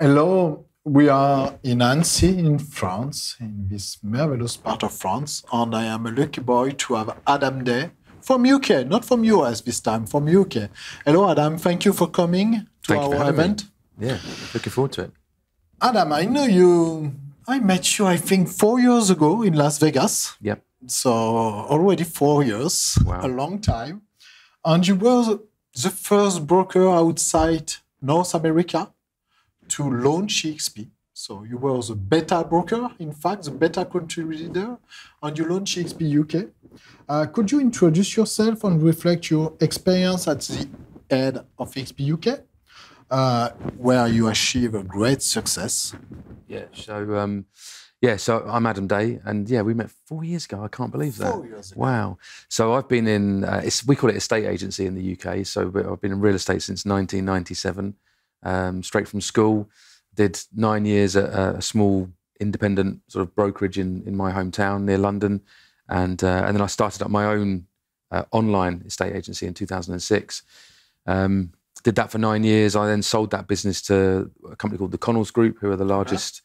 Hello, we are in Annecy in France, in this marvelous part of France, and I am a lucky boy to have Adam Day from UK, not from US this time, from UK. Hello, Adam. Thank you for coming to our event. Yeah, looking forward to it. Adam, I know you. I met you, I think, 4 years ago in Las Vegas. Yep. So already 4 years, Wow. a long time. And you were the first broker outside North America to launch EXP. So you were the beta broker, in fact, the beta country leader, and you launched EXP UK. Could you introduce yourself and reflect your experience at the head of EXP UK, where you achieved a great success? Yeah. So I'm Adam Day, and we met 4 years ago. I can't believe that. 4 years ago. Wow. So I've been in. We call it estate agency in the UK. So I've been in real estate since 1997. Straight from school, did 9 years at a small independent sort of brokerage in my hometown near London, and then I started up my own online estate agency in 2006. Did that for 9 years. I then sold that business to a company called the Connells Group, who are the largest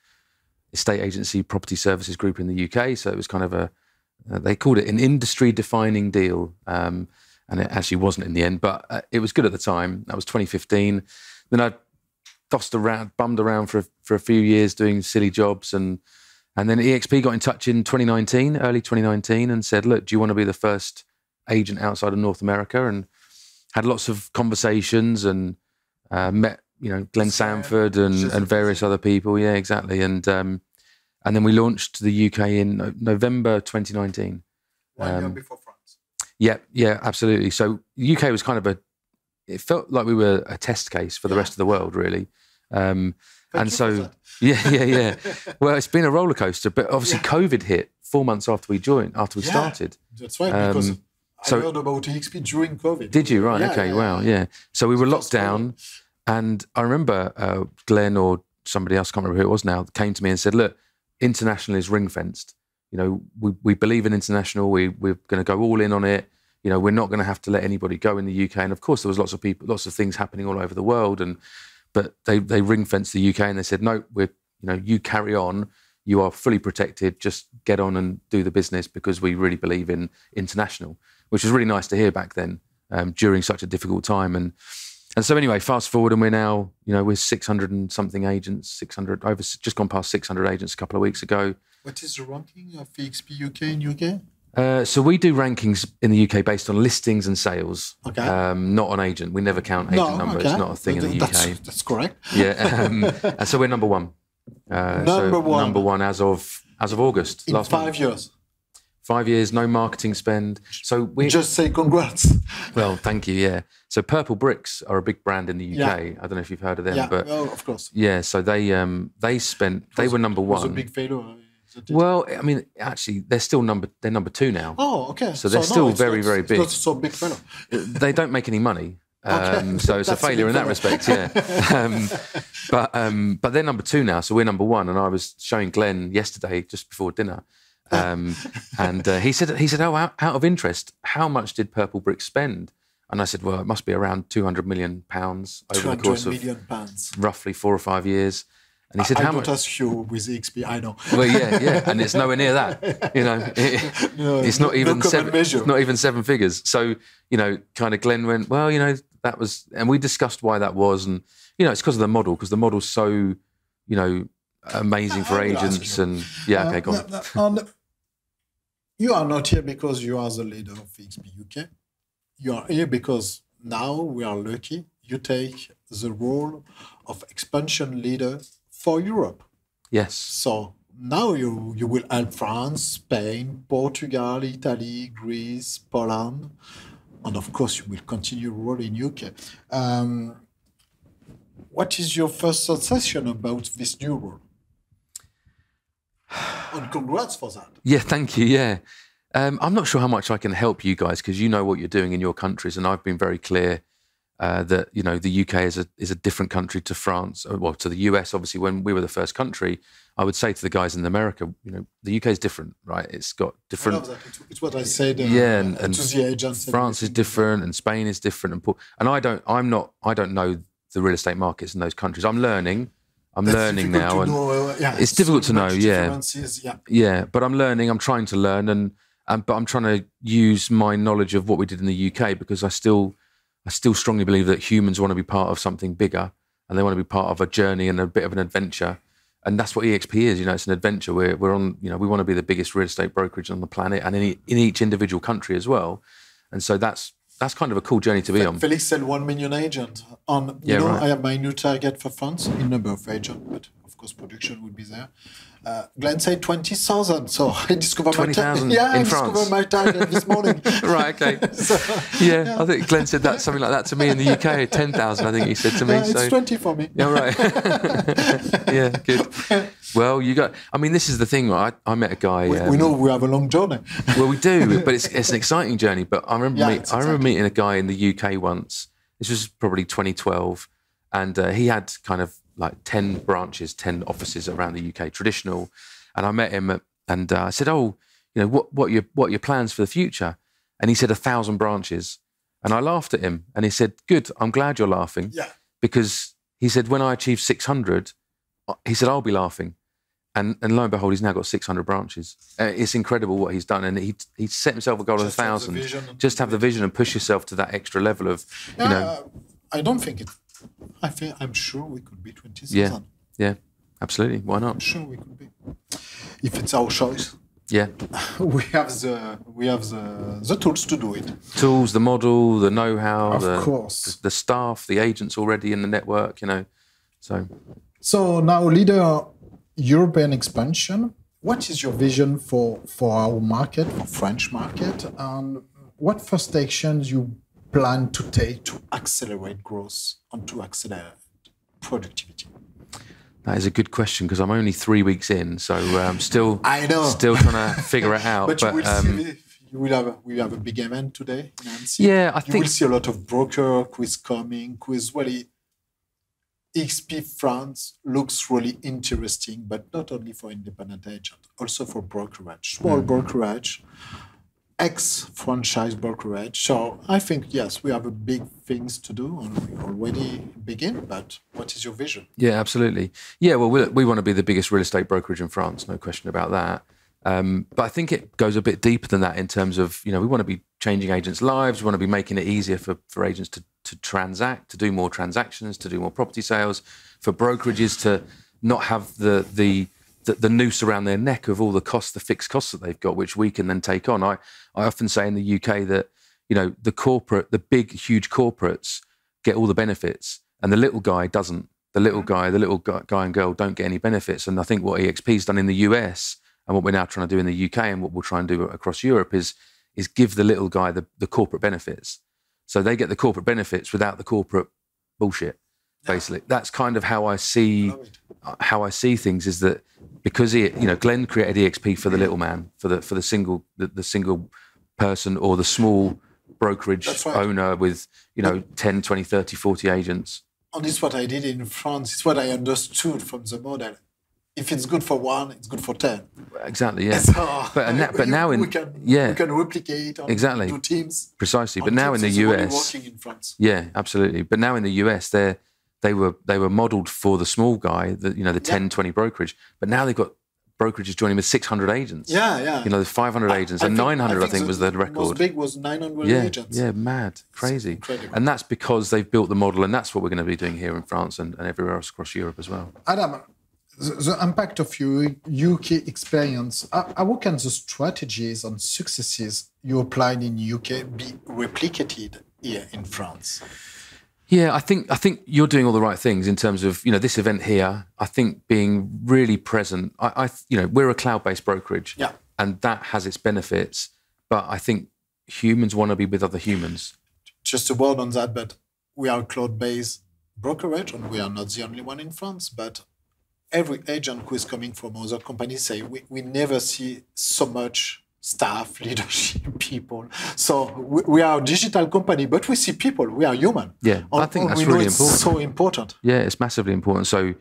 estate agency property services group in the UK. So it was kind of they called it an industry-defining deal, and it actually wasn't in the end, but it was good at the time. That was 2015. Then I bummed around for a few years doing silly jobs, and then EXP got in touch in 2019, early 2019, and said, "Look, do you want to be the first agent outside of North America?" And had lots of conversations and met, Glenn Sanford and various other people. Yeah, exactly. And then we launched the UK in November 2019. 1 year before France. Yeah, absolutely. So the UK was kind of it felt like we were a test case for the rest of the world, really. And so, yeah. Well, it's been a roller coaster, but obviously COVID hit 4 months after we started. That's right, because I heard about EXP during COVID. Did you? Right, okay, wow, yeah. So we were locked down, COVID. and I remember Glenn or somebody else, I can't remember who it was now, came to me and said, "Look, international is ring-fenced. We believe in international. We're going to go all in on it. We're not going to have to let anybody go in the UK." And of course, there was lots of things happening all over the world. But they ring-fenced the UK, and they said, "No, you carry on. You are fully protected. Just get on and do the business, because we really believe in international," which was really nice to hear back then during such a difficult time. And so anyway, fast forward, and we're now, we're 600 and something agents, just gone past 600 agents a couple of weeks ago. What is the ranking of EXP UK in UK? So we do rankings in the UK based on listings and sales, Okay. Not on agent. We never count agent number. Okay. It's not a thing in the UK. That's correct. Yeah, and so we're number one. Number one as of August In last 5 month. years. 5 years, no marketing spend. So we Just say congrats. Well, thank you. Yeah. So Purple Bricks are a big brand in the UK. I don't know if you've heard of them, but of course. yeah. So they were number It was a one. big failure. Well, I mean, actually, they're number two now. Oh, okay. So they're still very, very big. It's not so big failure. They don't make any money. Okay. So it's a That's failure in that failure. respect, yeah. But they're number two now, so we're number one. And I was showing Glenn yesterday, just before dinner, and he said, "Oh, out of interest, how much did Purple Bricks spend?" And I said, "Well, it must be around £200 million over the course of roughly 4 or 5 years." And he said, "How much?" I don't ask you with EXP, I know. Well, yeah, and it's nowhere near that. It's not even not even 7 figures. So, kind of Glenn went, "Well, that was," and we discussed why that was, and it's because of the model, because the model's so, amazing for agents, and okay, go on. You are not here because you are the leader of EXP UK. You are here because now we are lucky. You take the role of expansion leader for Europe. Yes. So now you will help France, Spain, Portugal, Italy, Greece, Poland, and of course you will continue role in UK. What is your first sensation about this new role? And congrats for that. Yeah, thank you. Yeah. I'm not sure how much I can help you guys, because you know what you're doing in your countries, and I've been very clear that the UK is a different country to France, well, to the US. Obviously, when we were the first country, I would say to the guys in America, the UK is different, right? It's got different. I love that. It's what I said. And to the agents. France is different, and Spain is different, and I don't know the real estate markets in those countries. I'm learning. I'm That's learning difficult now, to know, it's difficult to know. differences, Yeah. But I'm learning. I'm trying to learn, and but I'm trying to use my knowledge of what we did in the UK, because I still strongly believe that humans want to be part of something bigger, and they want to be part of a journey and a bit of an adventure. And that's what EXP is. You know, it's an adventure. We're on. You know, we want to be the biggest real estate brokerage on the planet, and in each individual country as well. And so that's kind of a cool journey to be on. Felix said 1 million agents. I have my new target for France in number of agents, but of course production would be there. Glenn said 20,000, so I discovered 20,000 I in France. discovered my target this morning. Right, okay. I think Glenn said that something like that to me in the UK. 10,000, I think he said to me. It's 20 for me. Yeah, right. Yeah, good. Well, this is the thing, right? I met a guy. We know we have a long journey. Well, we do, but it's an exciting journey. But I remember meeting a guy in the UK once. This was probably 2012, and he had kind of like 10 branches, 10 offices around the UK, traditional. And I met him, and I said, "Oh, you know, what are your plans for the future?" And he said 1,000 branches. And I laughed at him, and he said, "Good, I'm glad you're laughing." Yeah. Because he said, when I achieve 600, he said, I'll be laughing. And lo and behold, he's now got 600 branches. It's incredible what he's done. And he set himself a goal of 1,000. Just have the vision and push yourself to that extra level of, you know. I don't think it. I'm sure we could be 20,000. Yeah, absolutely. Why not? I'm sure we could be. If it's our choice. Yeah. We have the tools to do it. Tools, the model, the know-how, of course. The staff, the agents already in the network, you know. So now, leader European expansion. What is your vision for our market, for French market, and what first actions you plan to take to accelerate growth and to accelerate productivity? That is a good question, because I'm only 3 weeks in, so I'm still trying to figure it out. But we have a big event today in Annecy. Yeah, I think you will see a lot of broker who is coming, who is really. XP France looks really interesting, but not only for independent agent, also for brokerage, small brokerage, ex-franchise brokerage. So I think, yes, we have a big things to do, and we already begin, but what is your vision? Yeah, absolutely. Yeah, well, we want to be the biggest real estate brokerage in France, no question about that. But I think it goes a bit deeper than that in terms of, you know, we want to be changing agents' lives. We want to be making it easier for agents to transact, to do more transactions, to do more property sales, for brokerages to not have the noose around their neck of all the costs, the fixed costs that they've got, which we can then take on. I often say in the UK that, you know, the big, huge corporates get all the benefits, and the little guy doesn't. The little guy and girl don't get any benefits. And I think what EXP's done in the US, and what we're now trying to do in the UK, and what we'll try and do across Europe, is give the little guy the corporate benefits. So they get the corporate benefits without the corporate bullshit, basically. That's kind of how I see things, is that because Glenn created EXP for the little man, for the single person or the small brokerage owner with 10, 20, 30, 40 agents. And it's what I did in France. It's what I understood from the model. If it's good for one, it's good for 10. Exactly, yeah. So now we can replicate on two teams. Precisely, but now in the US, working in France. Yeah, absolutely. But now in the US, they were modelled for the small guy, the 10, 20 brokerage. But now they've got brokerages joining with 600 agents. Yeah. You know, there's 500 agents, and 900 I think was the record. Most big was 900 agents. Yeah, mad, crazy. And that's because they've built the model, and that's what we're going to be doing here in France and everywhere else across Europe as well. Adam, the impact of your UK experience, how can the strategies and successes you applied in UK be replicated here in France? Yeah, I think you're doing all the right things in terms of, this event here. I think being really present. We're a cloud-based brokerage, and that has its benefits. But I think humans want to be with other humans. Just a word on that, but we are a cloud-based brokerage, and we are not the only one in France. But every agent who is coming from other companies say we never see so much staff, leadership, people. So we are a digital company, but we see people. We are human. Yeah, I think that's really important. It's so important. Yeah, it's massively important. So,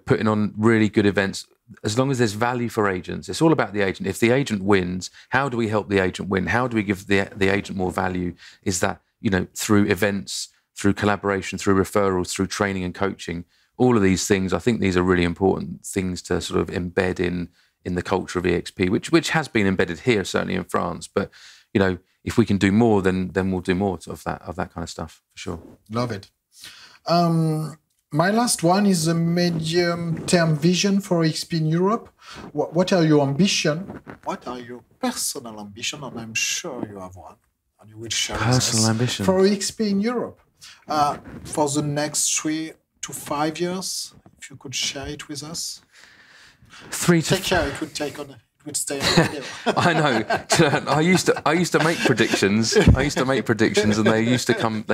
putting on really good events, as long as there's value for agents, it's all about the agent. If the agent wins, how do we help the agent win? How do we give the agent more value? Is that, through events, through collaboration, through referrals, through training and coaching, all of these things, I think these are really important things to sort of embed in the culture of EXP, which has been embedded here, certainly in France. But, you know, if we can do more, then we'll do more of that kind of stuff, for sure. Love it. My last one is a medium-term vision for EXP in Europe. What are your ambitions? What are your personal ambitions? And I'm sure you have one, and you will share personal ambition for EXP in Europe for the next 3 to 5 years. If you could share it with us. Take care. It would take on. Would stay on the video. I know. I used to make predictions. And they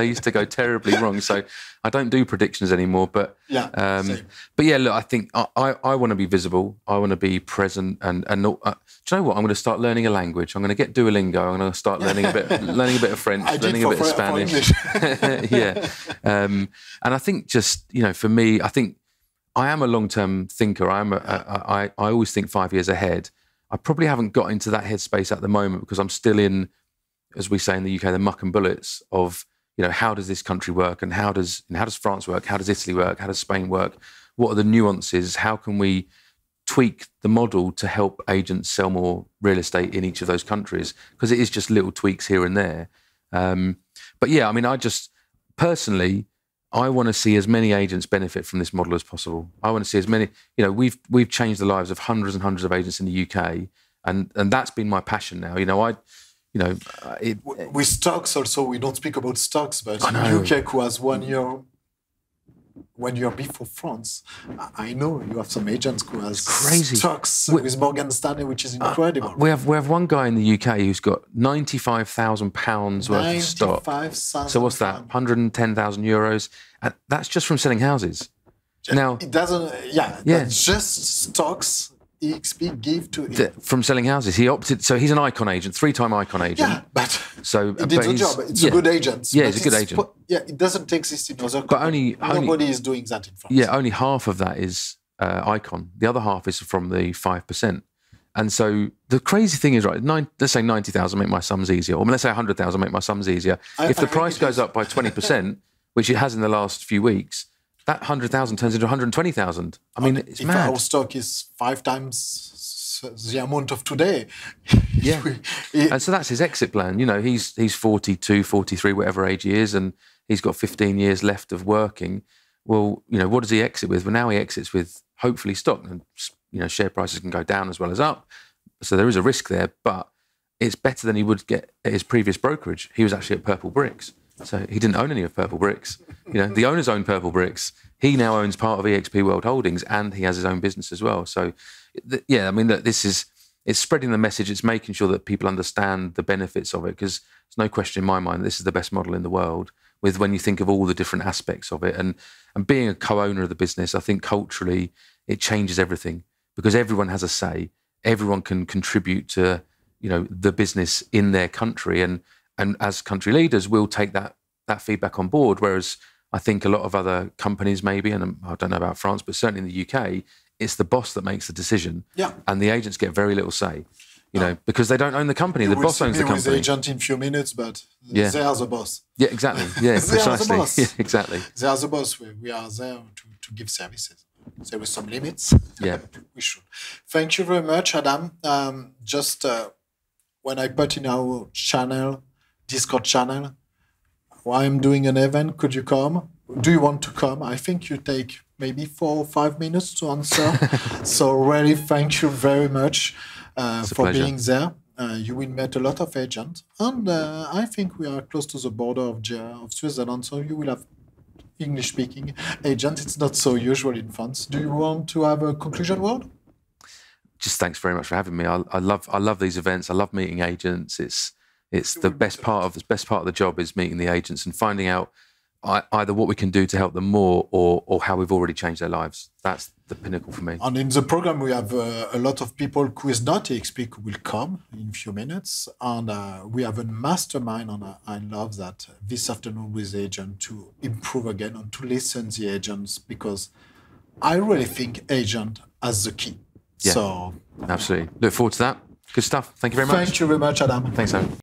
used to go terribly wrong. So I don't do predictions anymore. But yeah, look, I think I want to be visible. I want to be present. And not, do you know what? I'm going to start learning a language. I'm going to get Duolingo. I'm going to start learning a bit of French, learning a bit of Spanish. Yeah. And I think just, you know, for me, I think I am a long-term thinker. I always think 5 years ahead. I probably haven't got into that headspace at the moment because I'm still in, as we say in the UK, the muck and bullets of, you know, how does this country work and how does France work? How does Italy work? How does Spain work? What are the nuances? How can we tweak the model to help agents sell more real estate in each of those countries? Because it is just little tweaks here and there. But yeah, I mean, I just personally, I want to see as many agents benefit from this model as possible. I want to see as many, you know, we've changed the lives of hundreds and hundreds of agents in the UK, and that's been my passion now. You know, with stocks also, we don't speak about stocks, but in UK, who has 1 year before France, I know you have some agents who has stocks with Morgan Stanley, which is incredible. We have one guy in the UK who's got £95,000 worth of stock. So what's that? 110,000 euros. And that's just from selling houses. Now it doesn't. That's just stocks. EXP give to from selling houses. He opted. So he's an icon agent, 3-time icon agent. Yeah, but he did the job. It's a good agent. Yeah, he's a good agent. It doesn't exist in other countries. But nobody is doing that in France. Yeah, only half of that is icon. The other half is from the 5%. And so the crazy thing is, right, let's say 90,000 make my sums easier, or let's say 100,000 make my sums easier. If the price goes up by 20%, which it has in the last few weeks, that 100,000 turns into 120,000. I mean, it's mad. If our stock is 5 times the amount of today. Yeah. And so that's his exit plan. You know, he's 42, 43, whatever age he is, and he's got 15 years left of working. Well, you know, what does he exit with? Well, now he exits with hopefully stock. And, you know, share prices can go down as well as up. So there is a risk there, but it's better than he would get at his previous brokerage. He was actually at Purple Bricks. So he didn't own any of Purple Bricks. You know, the owners own Purple Bricks. He now owns part of EXP World Holdings, and he has his own business as well. So, yeah, I mean, it's spreading the message. It's making sure that people understand the benefits of it, because there's no question in my mind that this is the best model in the world. With when you think of all the different aspects of it, and being a co-owner of the business, I think culturally it changes everything because everyone has a say. Everyone can contribute to, you know, the business in their country, and as country leaders, we'll take that feedback on board. Whereas I think a lot of other companies maybe, and I don't know about France, but certainly in the UK, it's the boss that makes the decision. Yeah. And the agents get very little say, you know, because they don't own the company. The boss owns the company. With the agent in a few minutes, but they are the boss. Yeah, exactly. Yeah, they precisely. are the boss. Yeah, exactly. They are the boss. We are there to give services. There were some limits. Yeah. We should. Thank you very much, Adam. When I put in our channel, Discord channel, I'm doing an event, could you come? Do you want to come? I think you take maybe 4 or 5 minutes to answer. So really, thank you very much for being there. You will meet a lot of agents. And I think we are close to the border of Switzerland, so you will have English-speaking agents. It's not so usual in France. Do you want to have a conclusion word? Just thanks very much for having me. I love these events. I love meeting agents. It's the best part of the job is meeting the agents and finding out either what we can do to help them more or how we've already changed their lives. That's the pinnacle for me. And in the program, we have a lot of people who is not EXP who will come in a few minutes. And we have a mastermind, and I love that this afternoon with the agent to improve again and to listen to the agents, because I really think agent has the key. Yeah, so absolutely. Look forward to that. Good stuff. Thank you very much. Thank you very much, Adam. Thanks, Adam.